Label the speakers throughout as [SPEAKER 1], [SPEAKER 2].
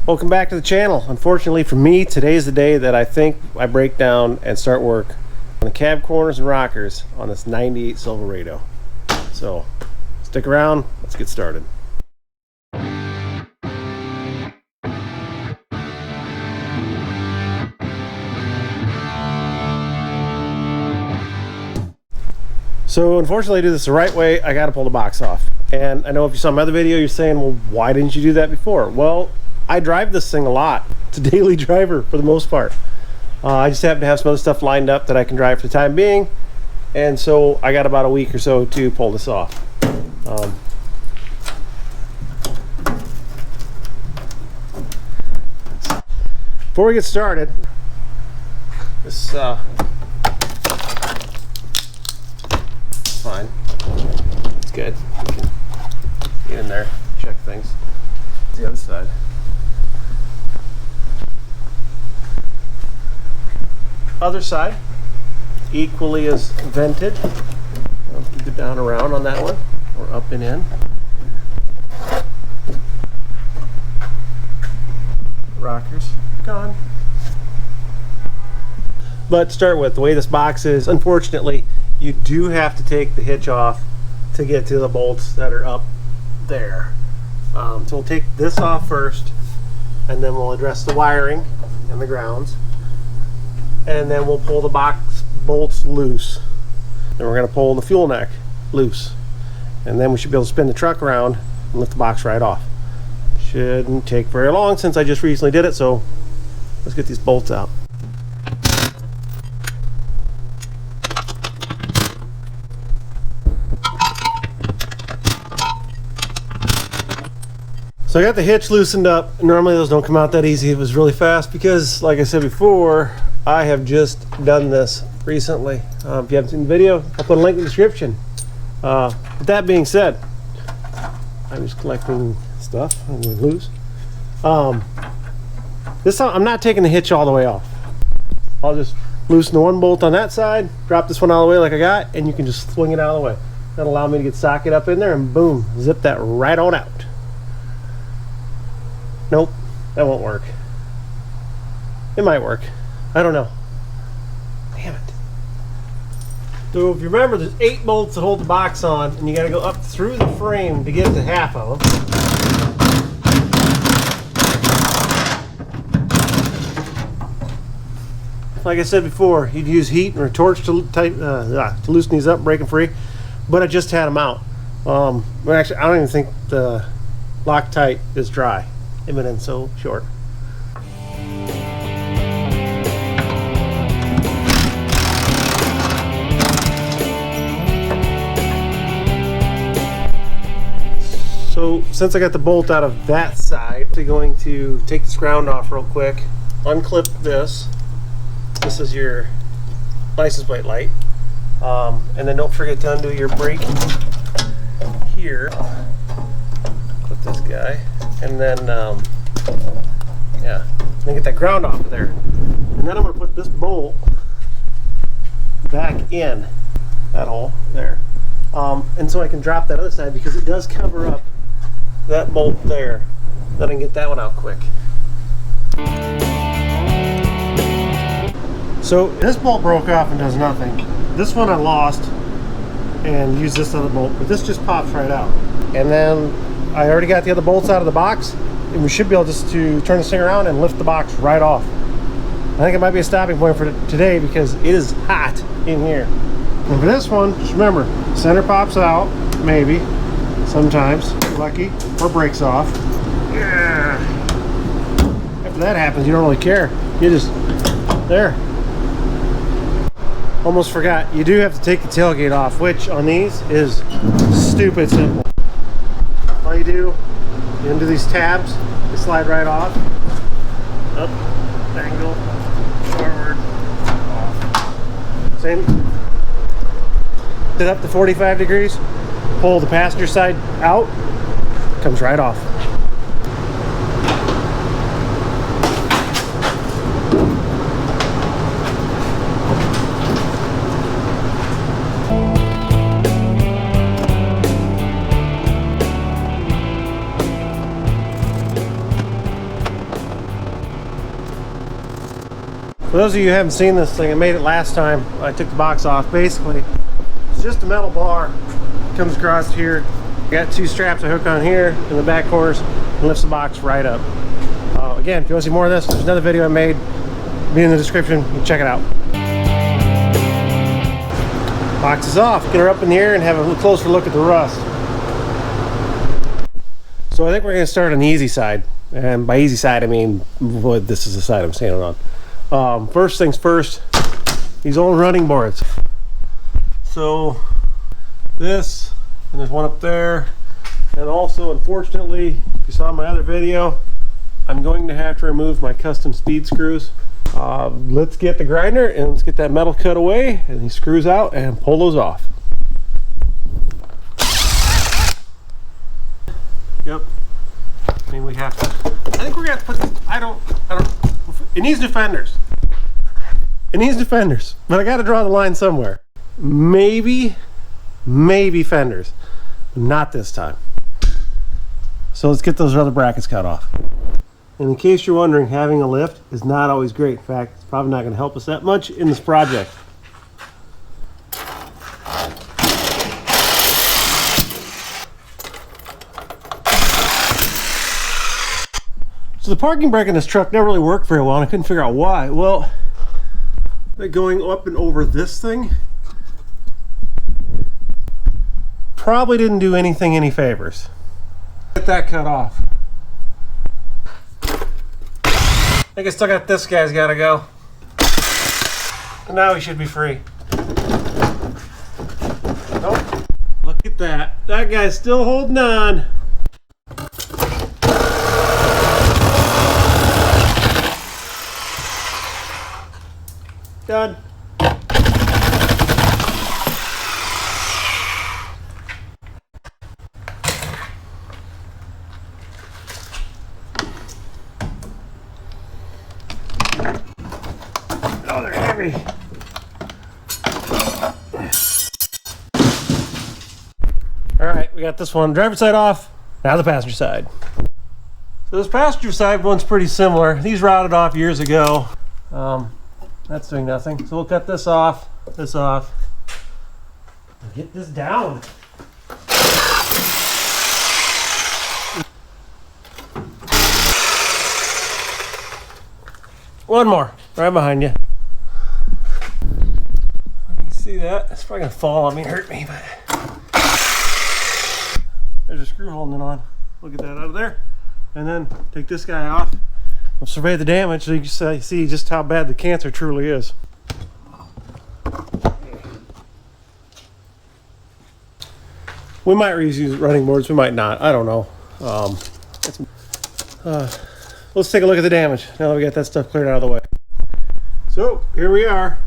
[SPEAKER 1] Welcome back to the channel. Unfortunately for me, today's the day that I think I break down and start work on the cab corners and rockers on this 98 Silverado. So stick around, let's get started. So unfortunately, to do this the right way, I got to pull the box off. And I know if you saw my other video, you're saying, well, why didn't you do that before? Well, I drive this thing a lot. It's a daily driver for the most part. I just happen to have some other stuff lined up that I can drive for the time being. And so I got about a week or so to pull this off. Before we get started, this fine. It's good. You can get in there, check things. The other side. Other side, equally as vented. You go down around on that one, or up and in. Rockers gone. But to start with, the way this box is, unfortunately, you do have to take the hitch off to get to the bolts that are up there. So we'll take this off first, and then we'll address the wiring and the grounds, and then we'll pull the box bolts loose. Then we're going to pull the fuel neck loose, and then we should be able to spin the truck around and lift the box right off. Shouldn't take very long since I just recently did it, so let's get these bolts out. So I got the hitch loosened up. Normally those don't come out that easy. It was really fast because, like I said before, I have just done this recently. If you haven't seen the video, I'll put a link in the description. With that being said, I'm just collecting stuff. I'm going to lose. This time I'm not taking the hitch all the way off. I'll just loosen the one bolt on that side, drop this one all the way like I got, and you can just swing it out of the way. That'll allow me to get socket up in there and boom, zip that right on out. Nope, that won't work. It might work. I don't know. Damn it. So if you remember, there's 8 bolts that hold the box on, and you got to go up through the frame to get to half of them. Like I said before, you'd use heat or a torch to loosen these up, break them free. But I just had them out. But actually, I don't even think the Loctite is dry. It's been in so short. So since I got the bolt out of that side, I'm going to take this ground off real quick, unclip this. This is your license plate light. And then don't forget to undo your brake here. Clip this guy. And then, then get that ground off of there. And then I'm going to put this bolt back in that hole there. And so I can drop that other side because it does cover up that bolt there. Then I can get that one out quick. So this bolt broke off and does nothing. This one I lost and used this other bolt, but this just pops right out. And then I already got the other bolts out of the box, and we should be able just to turn this thing around and lift the box right off. I think it might be a stopping point for today because it is hot in here. And for this one, just remember, center pops out, maybe, sometimes, lucky, or breaks off. Yeah. After that happens, you don't really care. You just, there. Almost forgot, you do have to take the tailgate off, which on these is stupid simple. All you do, you undo these tabs, they slide right off. Up, angle, forward, off. Same. Set up to 45 degrees, pull the passenger side out, comes right off. For those of you who haven't seen this thing, I made it last time. I took the box off. Basically, it's just a metal bar. Comes across here. Got two straps I hook on here in the back corners and lifts the box right up. Again, if you want to see more of this, there's another video I made. Be in the description. You can check it out. Box is off. Get her up in the air and have a closer look at the rust. So I think we're going to start on the easy side. And by easy side, I mean, well, this is the side I'm standing on. First things first, these old running boards. So this, and there's one up there. And also, unfortunately, if you saw my other video, I'm going to have to remove my custom speed screws. Let's get the grinder and let's get that metal cut away and these screws out and pull those off. Yep. I mean, we have to. I think we're gonna have to put this. I don't. It needs defenders. It needs defenders, but I got to draw the line somewhere. Maybe fenders, not this time. So let's get those other brackets cut off. And in case you're wondering, having a lift is not always great. In fact, it's probably not going to help us that much in this project. So the parking brake in this truck never really worked very well, and I couldn't figure out why. Well, going up and over this thing probably didn't do anything any favors. Get that cut off. I think I still got this guy's got to go. And now he should be free. Nope. Look at that. That guy's still holding on. Done. Oh, they're heavy. All right, we got this one. Driver's side off. Now the passenger side. So this passenger side one's pretty similar. These rotted off years ago. That's doing nothing. So we'll cut this off, get this down. One more, right behind you. You can see that. It's probably gonna fall on me, hurt me, but there's a screw holding it on. We'll get that out of there. And then take this guy off. We'll survey the damage so you can see just how bad the cancer truly is. We might reuse running boards, we might not. I don't know. Let's take a look at the damage now that we got that stuff cleared out of the way. So here we are.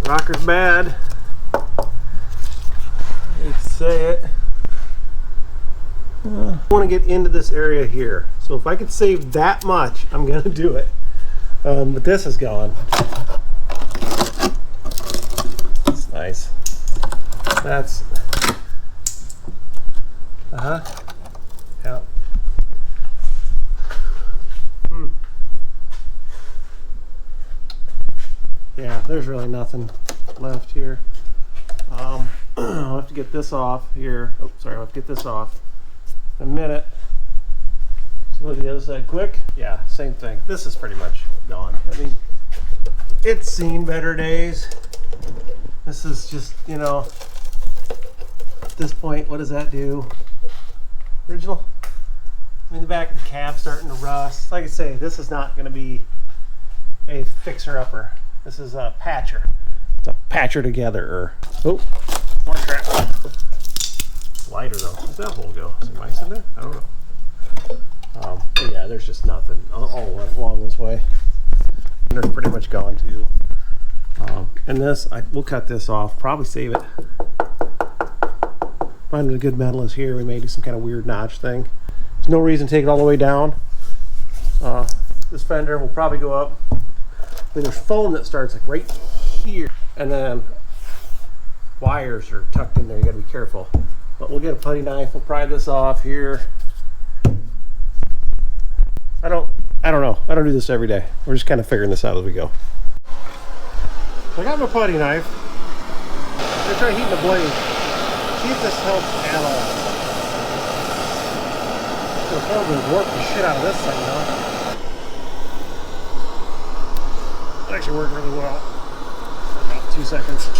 [SPEAKER 1] Rocker's bad. I hate to say it. I want to get into this area here, so if I could save that much, I'm gonna do it. But this is gone. That's nice. That's yeah. Yeah, there's really nothing left here. I'll have to get this off here. Oh, sorry, I'll have to get this off. A minute. So look at the other side quick. Yeah, same thing. This is pretty much gone. I mean, it's seen better days. This is just, you know, at this point, what does that do? Original? I mean, the back of the cab's starting to rust. Like I say, this is not going to be a fixer-upper. This is a patcher. It's a patcher together. Oh, more crap. Lighter though. Where'd that hole go? Is there mice in there? I don't know. But yeah, there's just nothing all along this way. And they're pretty much gone too. And this, we'll cut this off. Probably save it. Finding a good metal is here. We may do some kind of weird notch thing. There's no reason to take it all the way down. This fender will probably go up. I mean, there's foam that starts like right here, and then wires are tucked in there. You got to be careful. But we'll get a putty knife. We'll pry this off here. I don't know. I I don't do this every day. We're just kind of figuring this out as we go. So I got my putty knife. I'm gonna try heating the blade. See if this helps at all. It'll probably warp the shit out of this thing now. It actually worked really well for about 2 seconds.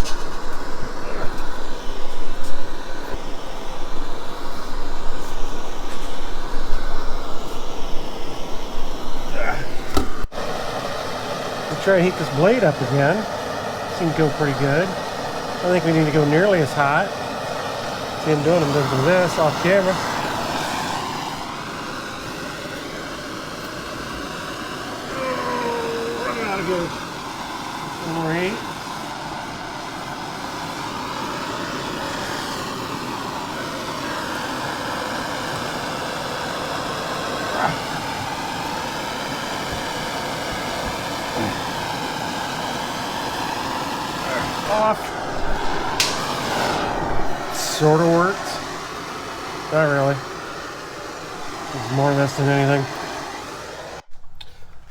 [SPEAKER 1] Try to heat this blade up again. Seems to go pretty good. I don't think we need to go nearly as hot. See him doing this off camera. Oh, running out of good. One more heat. Off. Sort of worked. Not really. There's more of this than anything.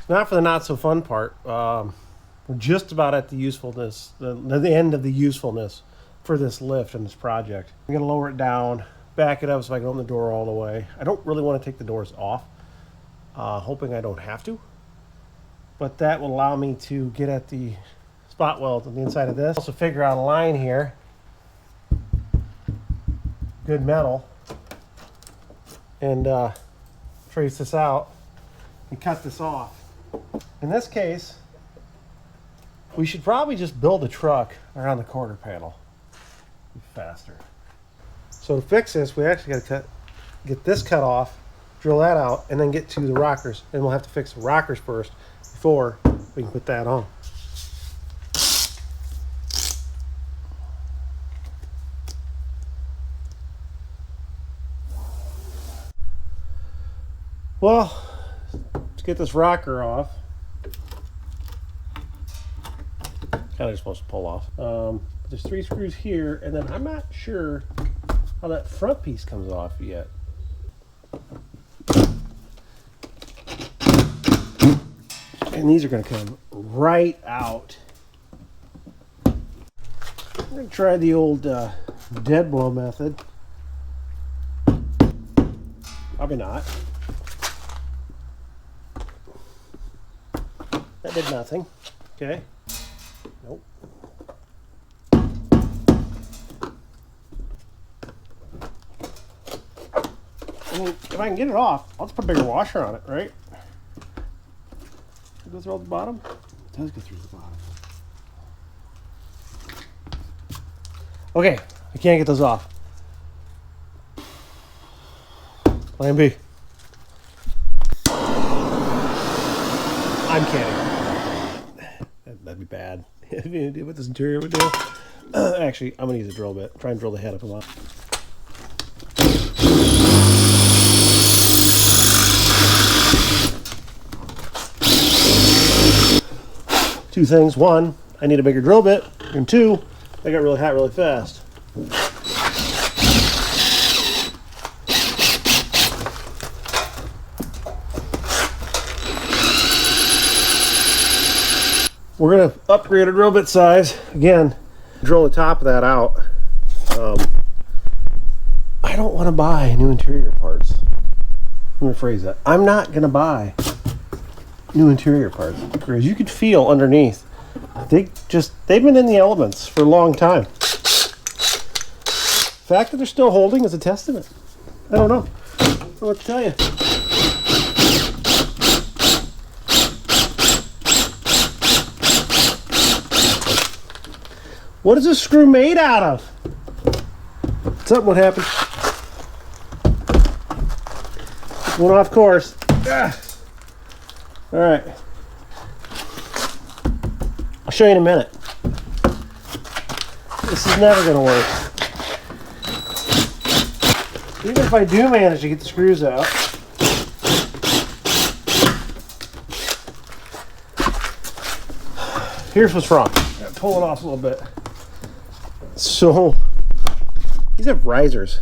[SPEAKER 1] Now for the not so fun part. We're just about at the usefulness, the end of the usefulness for this lift and this project. I'm gonna lower it down, back it up so I can open the door all the way. I don't really want to take the doors off, hoping I don't have to. But that will allow me to get at the spot weld on the inside of this. Also figure out a line here. Good metal. And trace this out and cut this off. In this case, we should probably just build a truck around the quarter panel. Be faster. So to fix this, we actually got to get this cut off, drill that out, and then get to the rockers. And we'll have to fix the rockers first before we can put that on. Well, let's get this rocker off. Kind of supposed to pull off. There's 3 screws here, and then I'm not sure how that front piece comes off yet. And these are going to come right out. I'm going to try the old dead blow method. Probably not. That did nothing. Okay. Nope. I mean, if I can get it off, I'll just put a bigger washer on it, right? It goes through the bottom? It does go through the bottom. Okay, I can't get those off. Plan B. I'm kidding. That'd be bad. What this interior would do. Actually, I'm gonna use a drill bit. Try and drill the head up a lot. Two things. One, I need a bigger drill bit. And two, I got really hot really fast. We're going to upgrade our drill bit size. Again, drill the top of that out. I don't want to buy new interior parts. Let me rephrase that. I'm not going to buy new interior parts because you could feel underneath. They've been in the elements for a long time. The fact that they're still holding is a testament. I don't know. I don't know what to tell you. What is this screw made out of? Something would happen. Went off course. Ah. All right. I'll show you in a minute. This is never going to work. Even if I do manage to get the screws out. Here's what's wrong. Gotta pull it off a little bit. So these have risers.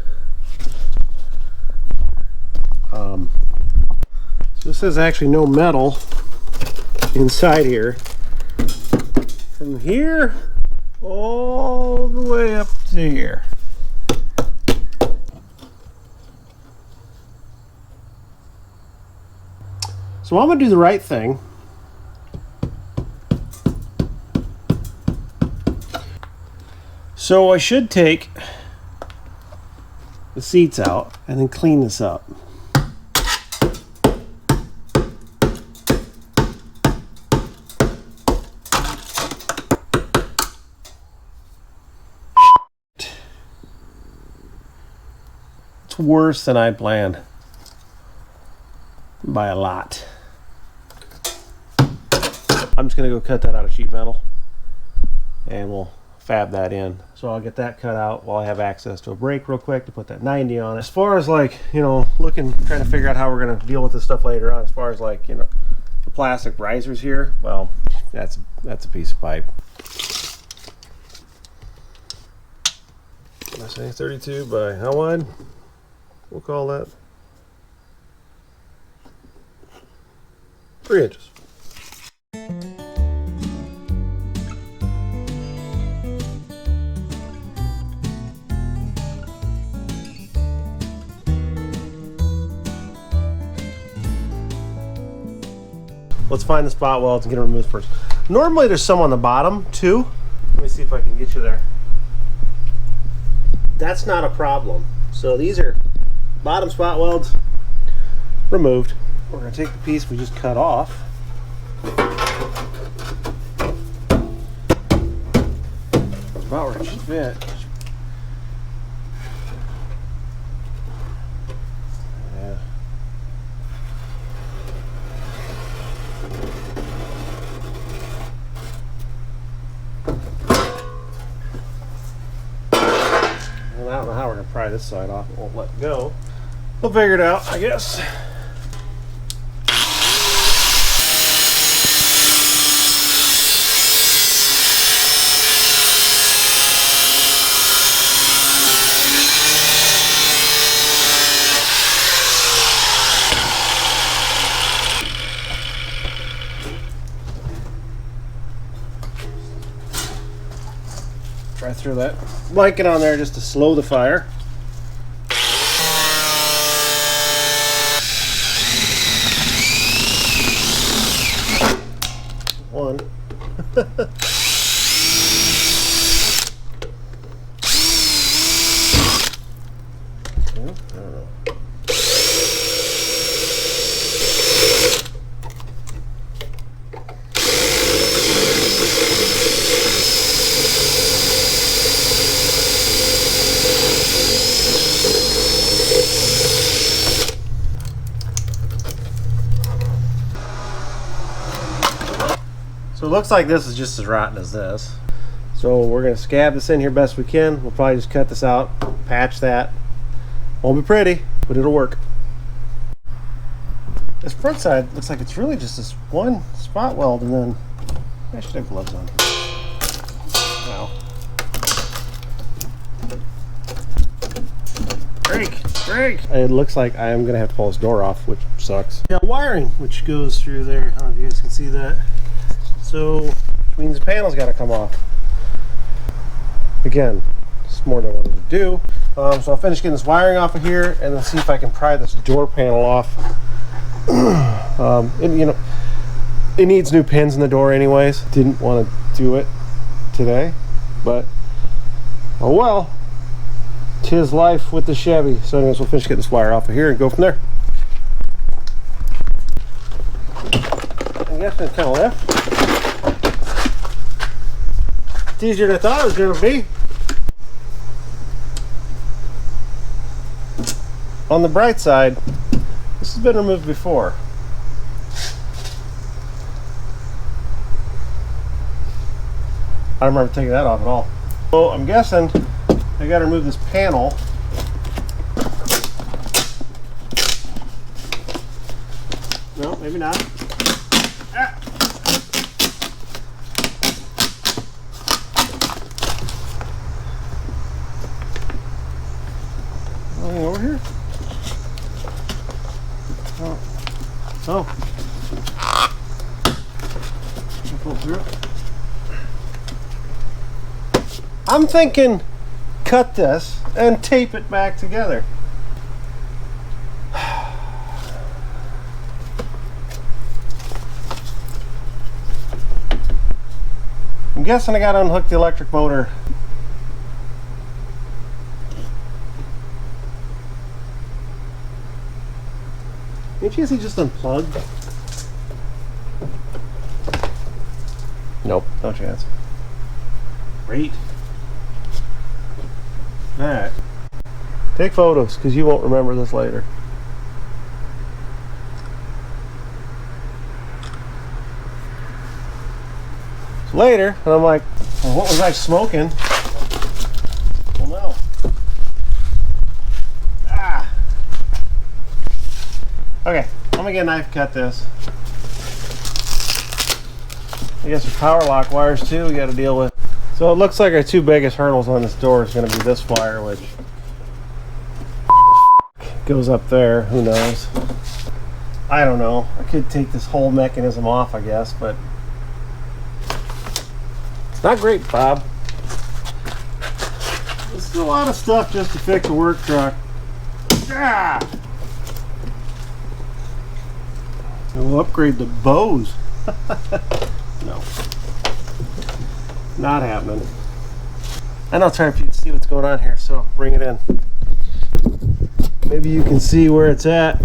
[SPEAKER 1] So this is actually no metal. inside here, from here all the way up to here. So I'm going to do the right thing. So I should take the seats out and then clean this up. It's worse than I planned by a lot. I'm just going to go cut that out of sheet metal and we'll fab that in. So I'll get that cut out while I have access to a brake real quick to put that 90 on it. As far as like, you know, trying to figure out how we're going to deal with this stuff later on, as far as like, you know, the plastic risers here, well, that's a piece of pipe. Did I say 32 by how wide? We'll call that 3 inches. Let's find the spot welds and get them removed first. Normally there's some on the bottom too. Let me see if I can get you there. That's not a problem. So these are bottom spot welds removed. We're going to take the piece we just cut off. It's about where it should fit. Yeah. And I don't know how we're going to pry this side off. It won't let go. We'll figure it out, I guess. Try to throw that blanket on there just to slow the fire. One. So it looks like this is just as rotten as this. So we're going to scab this in here best we can. We'll probably just cut this out, patch that. Won't be pretty, but it'll work. This front side looks like it's really just this one spot weld, and then I should have gloves on. Wow. Brake! It looks like I am going to have to pull this door off, which sucks. Yeah, wiring, which goes through there. I don't know if you guys can see that. So, which means the panel's got to come off. Again, it's more than I wanted to do. So I'll finish getting this wiring off of here, and then see if I can pry this door panel off. You know, it needs new pins in the door anyways. Didn't want to do it today, but oh well. 'Tis life with the Chevy. So anyways, we'll finish getting this wire off of here and go from there. I guess it's kind of left. It's easier than I thought it was going to be. On the bright side, this has been removed before. I don't remember taking that off at all. So I'm guessing I got to remove this panel. No, maybe not. Ah. Anything over here? Oh. pull through. I'm thinking cut this and tape it back together. I'm guessing I gotta unhook the electric motor. Any chance he just unplugged? Nope, no chance. Great. Alright. Take photos, because you won't remember this later. So later, and I'm like, well, what was I smoking? Well, no. Ah. Okay, I'm gonna get a knife, cut this. I guess your power lock wires too we got to deal with. So it looks like our two biggest hurdles on this door is going to be this wire, which goes up there. Who knows? I don't know. I could take this whole mechanism off, I guess, but it's not great, Bob. This is a lot of stuff just to fix a work truck. Ah! We'll upgrade the bows. No, not happening. And I'll try to see what's going on here, so bring it in. Maybe you can see where it's at,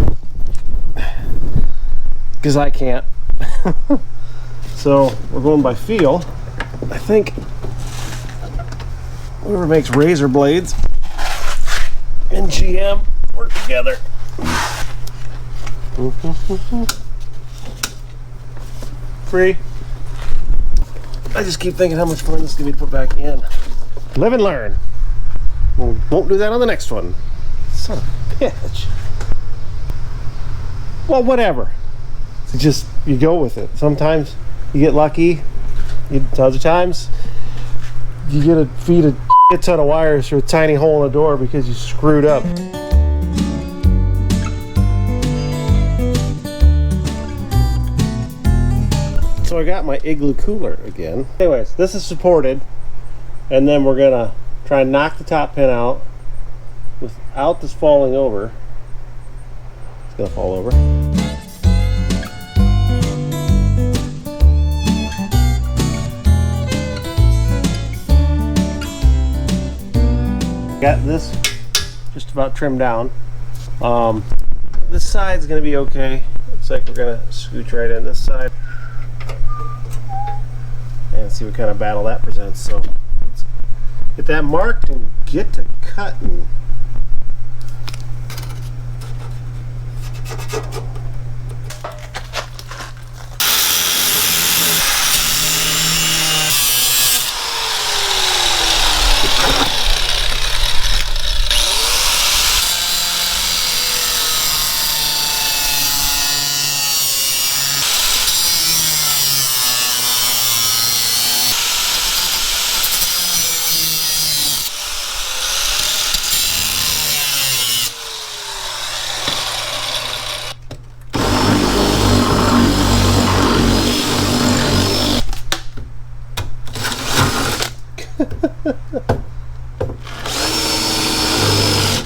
[SPEAKER 1] because I can't. So we're going by feel. I think whoever makes razor blades and GM work together. Free. I just keep thinking how much fun this is going to be to put back in. Live and learn. We won't do that on the next one. Son of a bitch. Well, whatever. It's just, you go with it. Sometimes you get lucky. Other times you get to feed a shit ton of wires through a tiny hole in the door because you screwed up. So I got my igloo cooler again. Anyways, this is supported, and then we're gonna try and knock the top pin out without this falling over. It's gonna fall over. Got this just about trimmed down. This side's gonna be okay. Looks like we're gonna scooch right in this side and see what kind of battle that presents. So let's get that marked and get to cutting.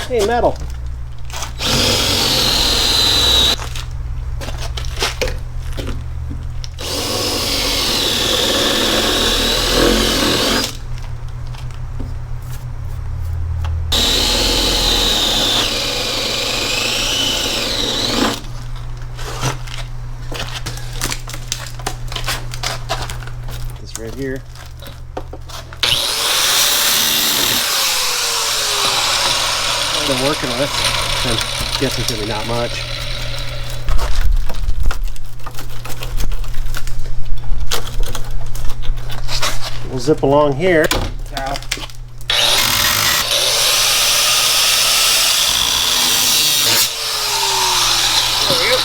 [SPEAKER 1] Hey, metal. This right here. I'm working with. I guess it's gonna be not much. We'll zip along here. Ow. There we go.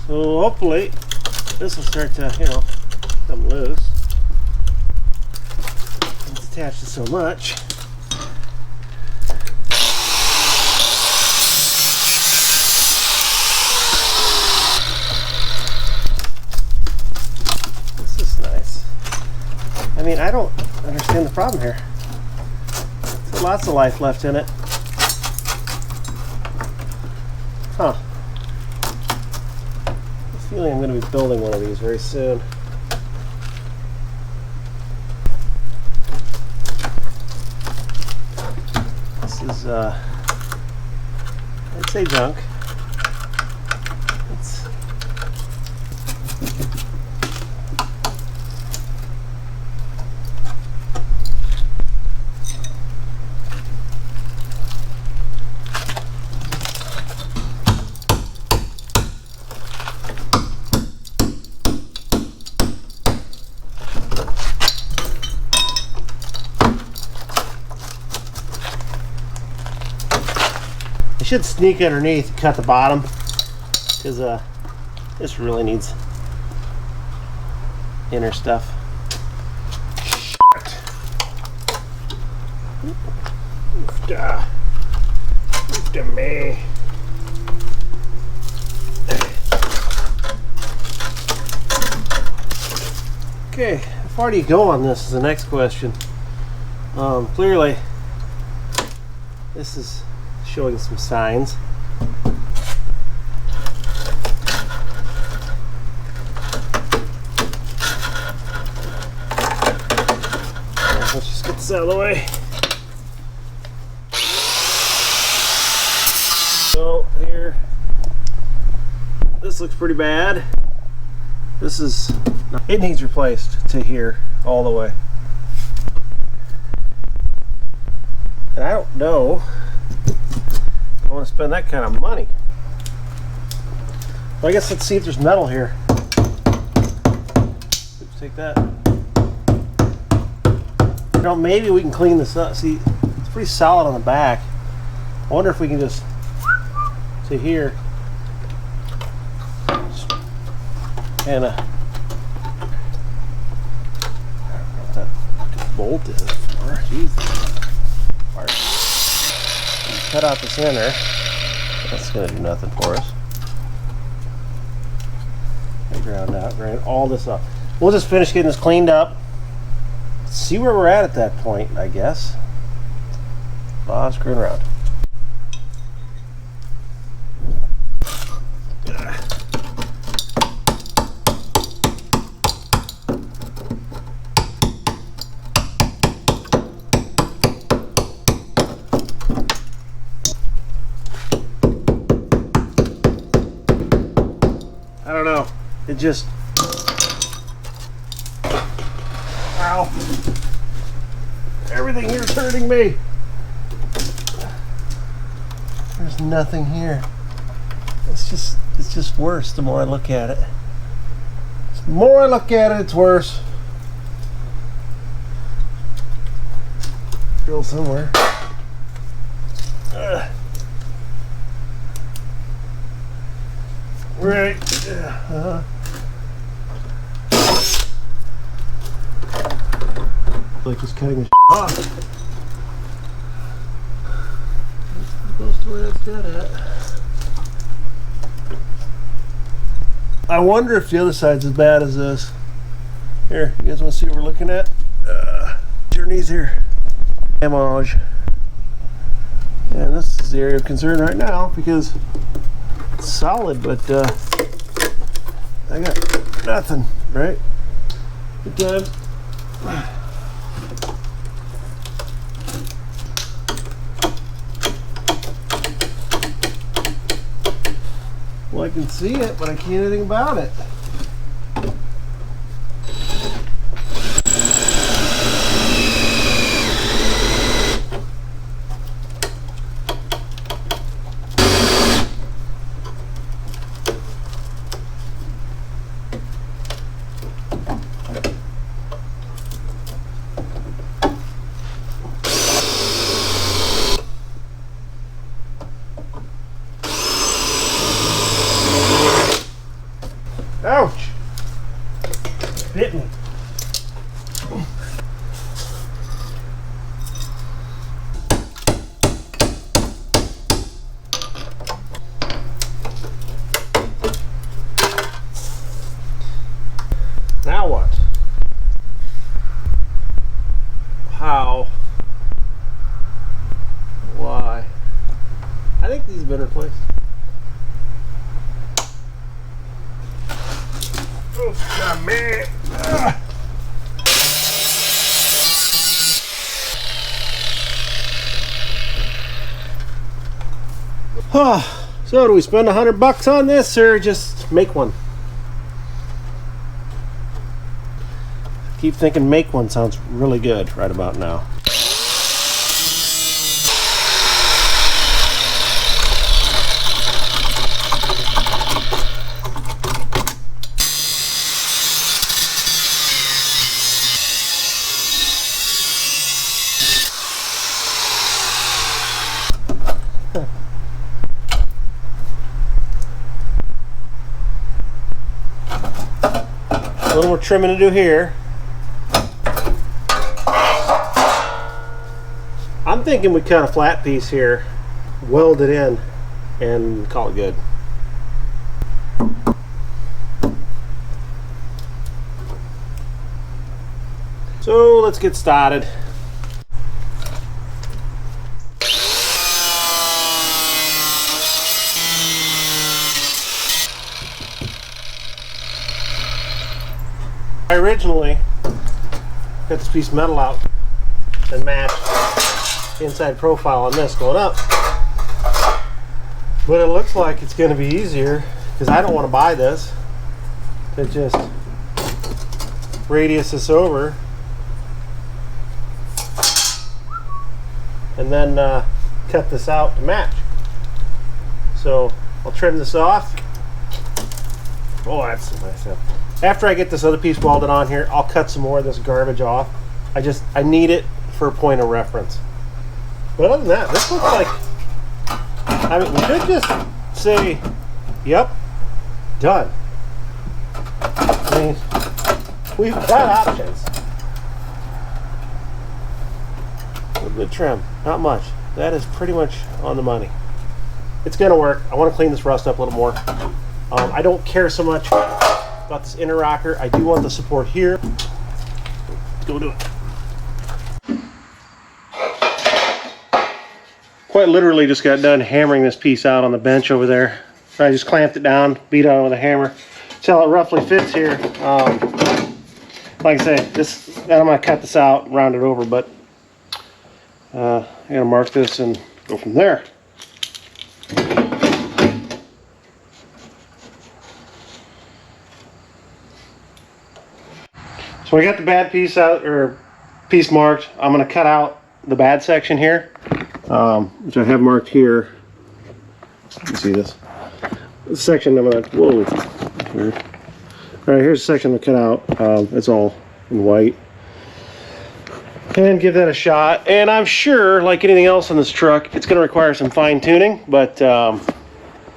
[SPEAKER 1] So hopefully this will start to, come loose. Attached to so much. problem here. There's lots of life left in it. Huh. I have a feeling I'm going to be building one of these very soon. This is, I'd say junk. I should sneak underneath and cut the bottom, because this really needs inner stuff. To me. Okay, how far do you go on this is the next question. Clearly, this is showing some signs. Let's just get this out of the way. So here, this looks pretty bad. This is, it needs replaced to here all the way. And I don't know I want to spend that kind of money. Well, I guess let's see if there's metal here. Oops, take that. You know, maybe we can clean this up. See, it's pretty solid on the back. I wonder if we can just, to here, and I don't know what that bolt is for. Jeez. Cut out the center. That's going to do nothing for us. Ground out, grind all this up. We'll just finish getting this cleaned up. See where we're at that point, I guess. Bob, screwing around. I don't know. It just... Ow. Everything here is hurting me. There's nothing here. It's just worse the more I look at it. The more I look at it, it's worse. Drill somewhere. Right. Like he's cutting the off. Close to where that's dead at. I wonder if the other side's as bad as this. Here, you guys want to see what we're looking at? Your knees here. Damage. And this is the area of concern right now because it's solid, but I got nothing, right? Good times. Well, I can see it, but I can't do anything about it. think these have been replaced. Oh, not me. So do we spend $100 on this or just make one? I keep thinking make one sounds really good right about now. A little more trimming to do here. I'm thinking we cut a flat piece here, weld it in, and call it good. So let's get started. I originally cut this piece of metal out and matched the inside profile on this going up, but it looks like it's going to be easier because I don't want to buy this to just radius this over and then cut this out to match. So I'll trim this off. Oh, that's nice. After I get this other piece welded on here, I'll cut some more of this garbage off. I need it for a point of reference. But other than that, this looks like, I mean, we could just say, yep, done. I mean, we've got options. A little bit of trim, not much. That is pretty much on the money. It's gonna work. I want to clean this rust up a little more. I don't care so much about this inner rocker. I do want the support here. Let's go do it. Quite literally just got done hammering this piece out on the bench over there. I just clamped it down, beat it on with a hammer. See how it roughly fits here. Like I say, I'm gonna cut this out, round it over, but I gotta mark this and go from there. So I got the bad piece out, or piece marked. I'm going to cut out the bad section here, which I have marked here. You see this? This section I'm going to, whoa, weird. All right, here's the section I'm going to cut out. It's all in white. And give that a shot. And I'm sure, like anything else on this truck, it's going to require some fine tuning, but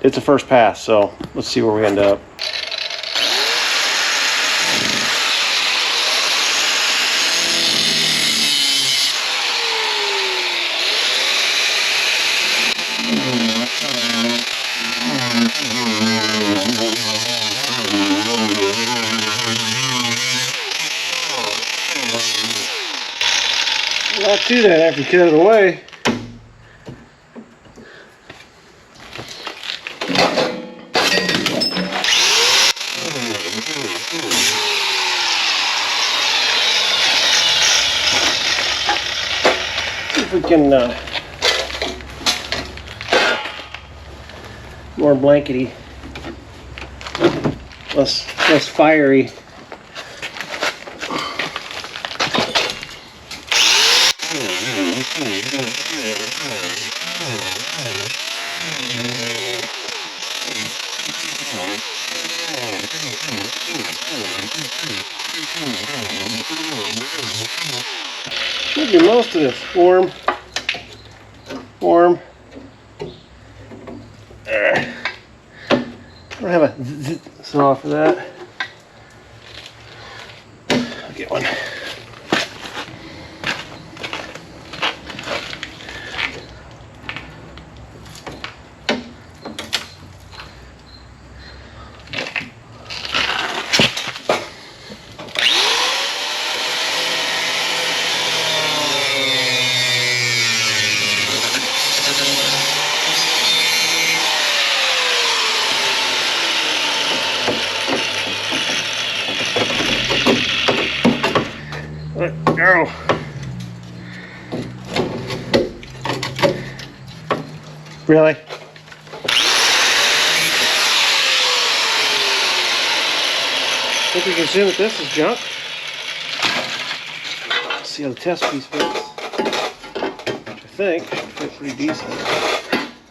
[SPEAKER 1] it's a first pass, so let's see where we end up. Not do that after you cut it away. See if we can more blankety, less fiery. Should be most of this form. I don't have a saw for that. I'll get one. go. Really? I think we can assume that this is junk. Let's see how the test piece fits. Which I think should fit pretty decent.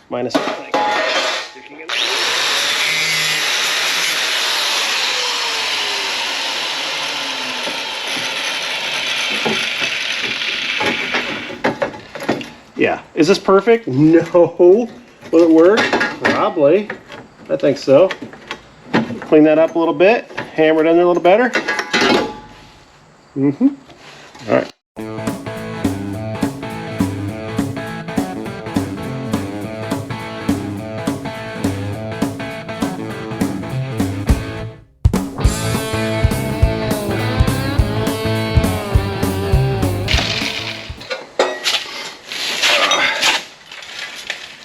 [SPEAKER 1] Minus something sticking in there. Yeah. Is this perfect? No. Will it work? Probably. I think so. Clean that up a little bit. Hammer it in there a little better. All right.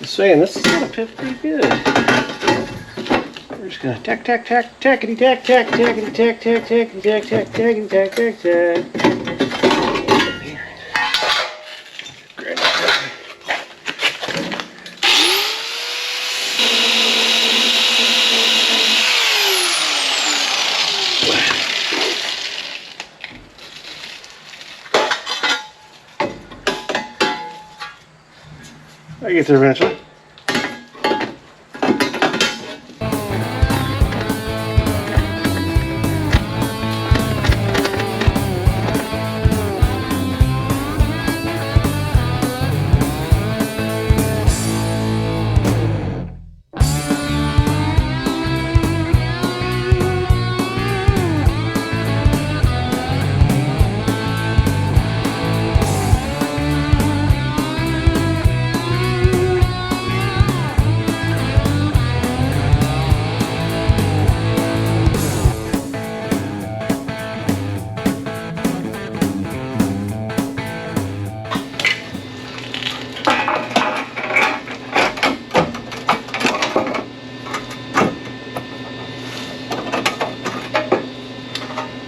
[SPEAKER 1] Just saying, this is gonna fit pretty good. We're just gonna tack, tack, tack, tackety, tack, tack, tackety, tack, tack, tackety, tack, tack, tackety, tack, tack, tack. I get there eventually.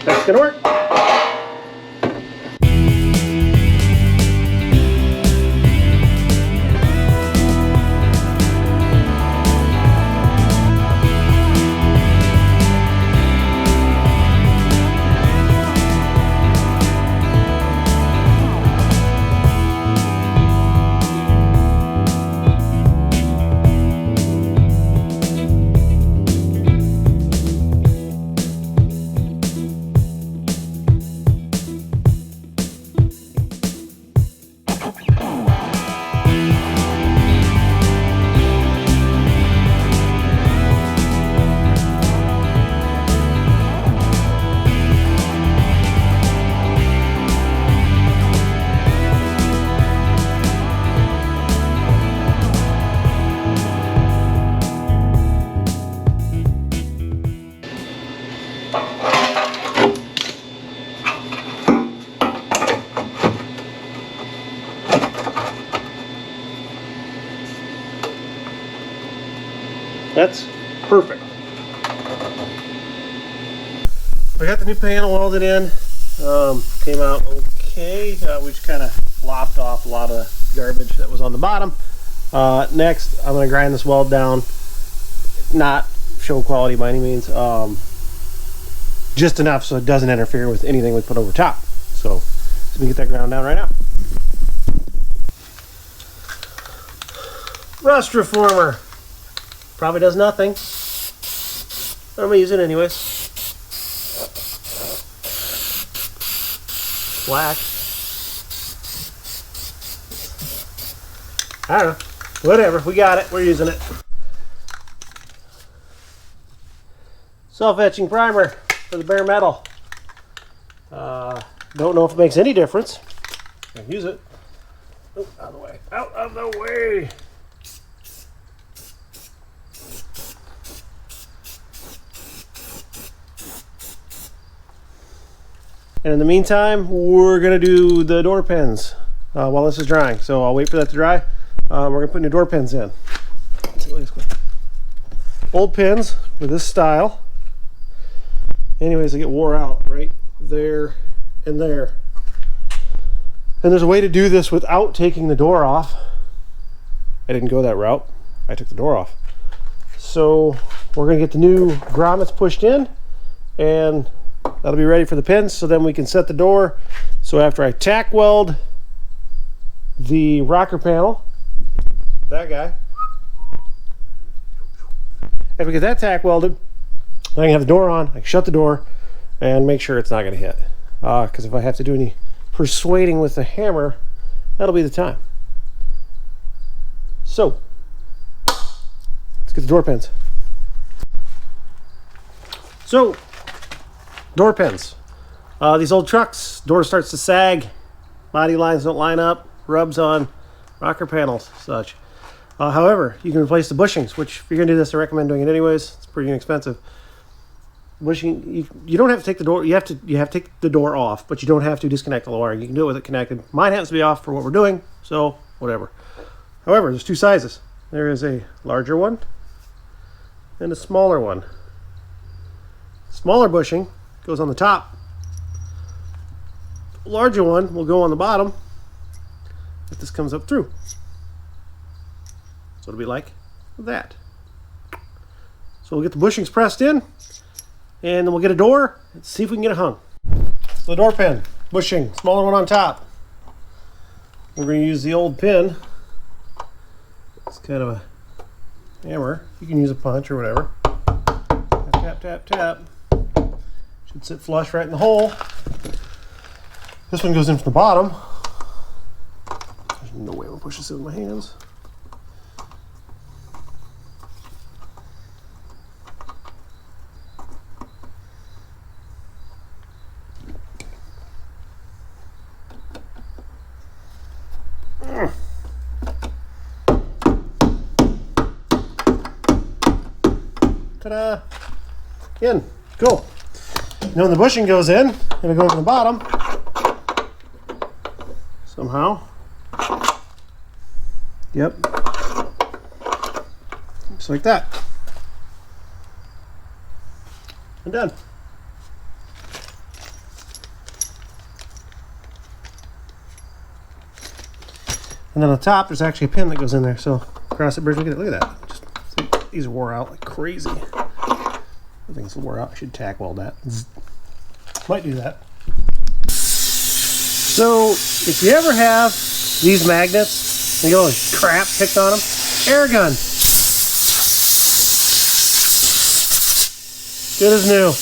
[SPEAKER 1] That's gonna work. That's perfect. I got the new panel welded in. Came out okay. We just kind of lopped off a lot of garbage that was on the bottom. Next, I'm going to grind this weld down. Not show quality by any means. Just enough so it doesn't interfere with anything we put over top. So let me get that ground down right now. Rust reformer. Probably does nothing. I'm gonna use it anyways. Black. I don't know. Whatever. We got it. We're using it. Self-etching primer for the bare metal. Don't know if it makes any difference. I'll use it. Oh, out of the way. Out of the way. And in the meantime, we're going to do the door pins while this is drying. So I'll wait for that to dry. We're going to put new door pins in. Old pins with this style. Anyways, they get wore out right there and there. And there's a way to do this without taking the door off. I didn't go that route. I took the door off. So we're going to get the new grommets pushed in, and that'll be ready for the pins, so then we can set the door. So after I tack weld the rocker panel, that guy, after we get that tack welded, I can have the door on, I can shut the door and make sure it's not going to hit. Because if I have to do any persuading with the hammer, that'll be the time. So let's get the door pins. So door pins. These old trucks, door starts to sag, body lines don't line up, rubs on rocker panels, such. However, you can replace the bushings, which if you're going to do this, I recommend doing it anyways. It's pretty inexpensive. Bushing, you don't have to take the door. You have to take the door off, but you don't have to disconnect all the wiring. You can do it with it connected. Mine happens to be off for what we're doing, so whatever. However, there's two sizes. There is a larger one and a smaller one. Smaller bushing goes on the top. The larger one will go on the bottom if this comes up through. So it'll be like that. So we'll get the bushings pressed in, and then we'll get a door and see if we can get it hung. So the door pin, bushing, smaller one on top. We're going to use the old pin. It's kind of a hammer. You can use a punch or whatever. Tap, tap, tap. Should sit flush right in the hole. This one goes in from the bottom. There's no way I'm gonna push this in with my hands. Ta-da! In. Cool. Now when the bushing goes in, it'll go from the bottom. Somehow. Yep. Just like that. And done. And then on the top, there's actually a pin that goes in there. So cross the bridge. Look at that. Just, these are wore out like crazy. I think it's wore out. I should tack weld that. Might do that. So if you ever have these magnets and you get all this crap picked on them, air gun. Good as new.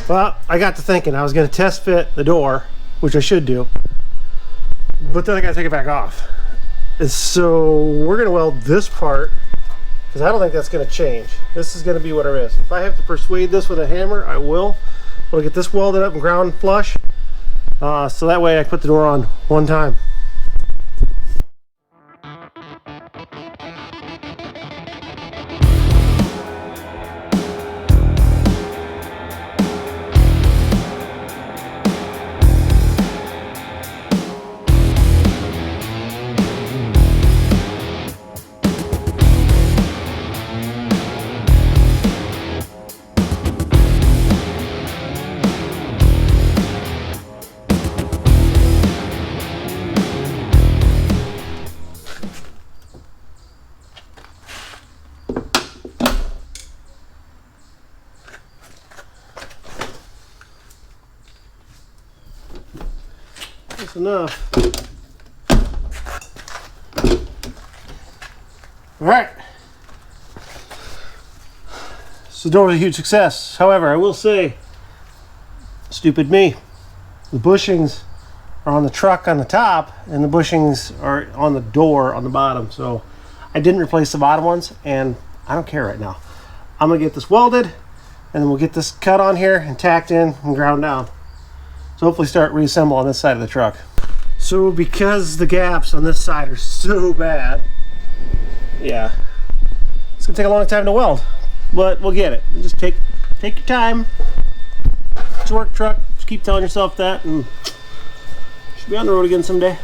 [SPEAKER 1] Well, I got to thinking I was going to test fit the door, which I should do, but then I got to take it back off. And so we're going to weld this part, because I don't think that's going to change. This is going to be what it is. If I have to persuade this with a hammer, I will. We'll get this welded up and ground flush, so that way I put the door on one time. That's enough. All right. So the door was a huge success. However, I will say, stupid me, the bushings are on the truck on the top and the bushings are on the door on the bottom. So I didn't replace the bottom ones, and I don't care right now. I'm gonna get this welded, and then we'll get this cut on here and tacked in and ground down. So hopefully start reassembling this side of the truck. So because the gaps on this side are so bad, yeah, it's gonna take a long time to weld, but we'll get it. Just take your time. It's a work truck. Just keep telling yourself that, and should be on the road again someday.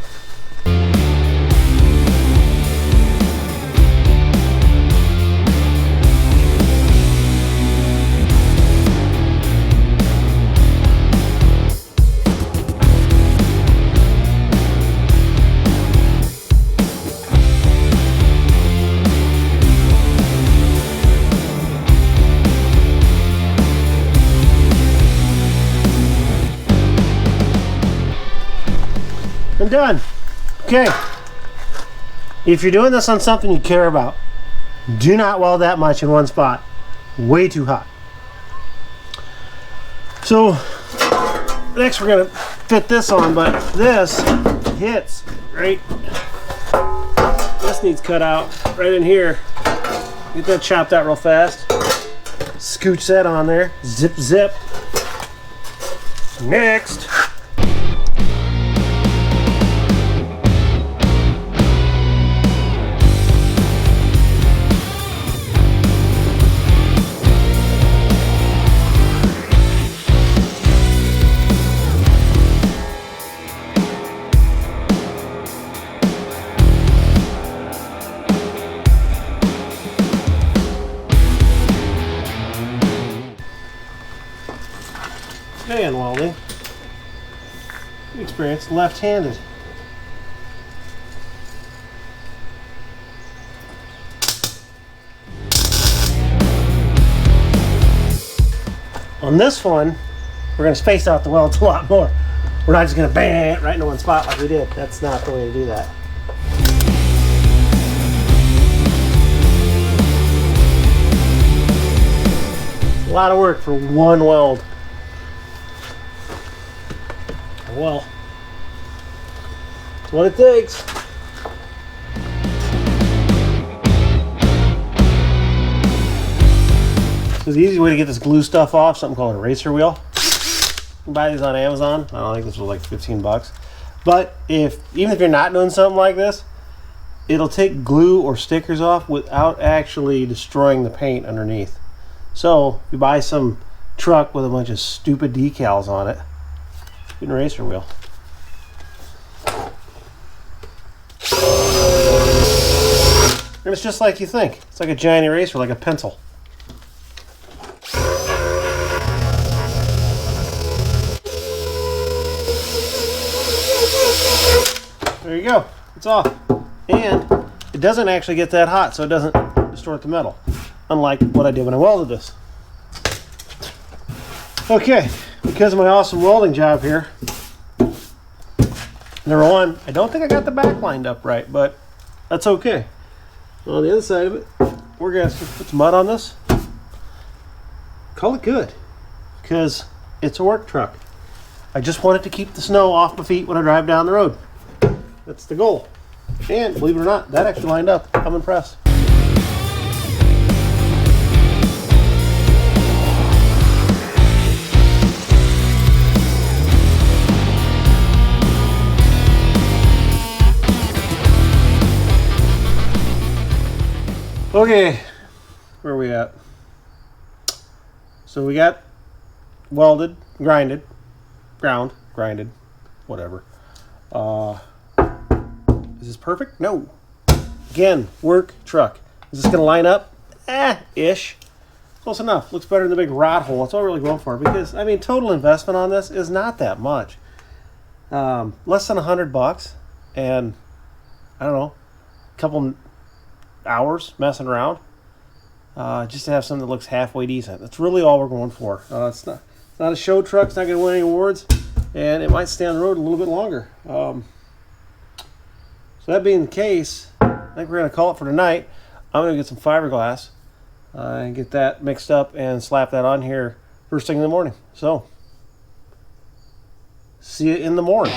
[SPEAKER 1] I'm done. Okay. If you're doing this on something you care about, do not weld that much in one spot. Way too hot. So next we're gonna fit this on, but this hits right. This needs cut out right in here. Get that chopped out real fast. Scooch that on there. Zip zip. Next. And welding experience, left-handed. On this one, we're going to space out the welds a lot more. We're not just going to bang it right into one spot like we did. That's not the way to do that. A lot of work for one weld. Well, it's what it takes. So the easy way to get this glue stuff off, something called an eraser wheel. You can buy these on Amazon. I don't think this was like 15 bucks. But even if you're not doing something like this, it'll take glue or stickers off without actually destroying the paint underneath. So if you buy some truck with a bunch of stupid decals on it, an eraser wheel. And it's just like you think. It's like a giant eraser, like a pencil. There you go. It's off. And it doesn't actually get that hot, so it doesn't distort the metal. Unlike what I did when I welded this. Okay. Because of my awesome welding job here, number one, I don't think I got the back lined up right, but that's okay. On the other side of it, we're going to put some mud on this. Call it good, because it's a work truck. I just wanted to keep the snow off my feet when I drive down the road. That's the goal. And believe it or not, that actually lined up. I'm impressed. Okay, where are we at? So we got welded, grinded, ground, grinded, whatever. Is this perfect? No. Again, work truck. Is this gonna line up? Ish. Close enough. Looks better than the big rod hole. That's all we're really going for, because I mean, total investment on this is not that much. Less than $100, and I don't know, a couple hours messing around, just to have something that looks halfway decent. That's really all we're going for. It's not a show truck. It's not going to win any awards, and it might stay on the road a little bit longer. So that being the case, I think we're going to call it for tonight. I'm going to get some fiberglass and get that mixed up and slap that on here first thing in the morning. So see you in the morning.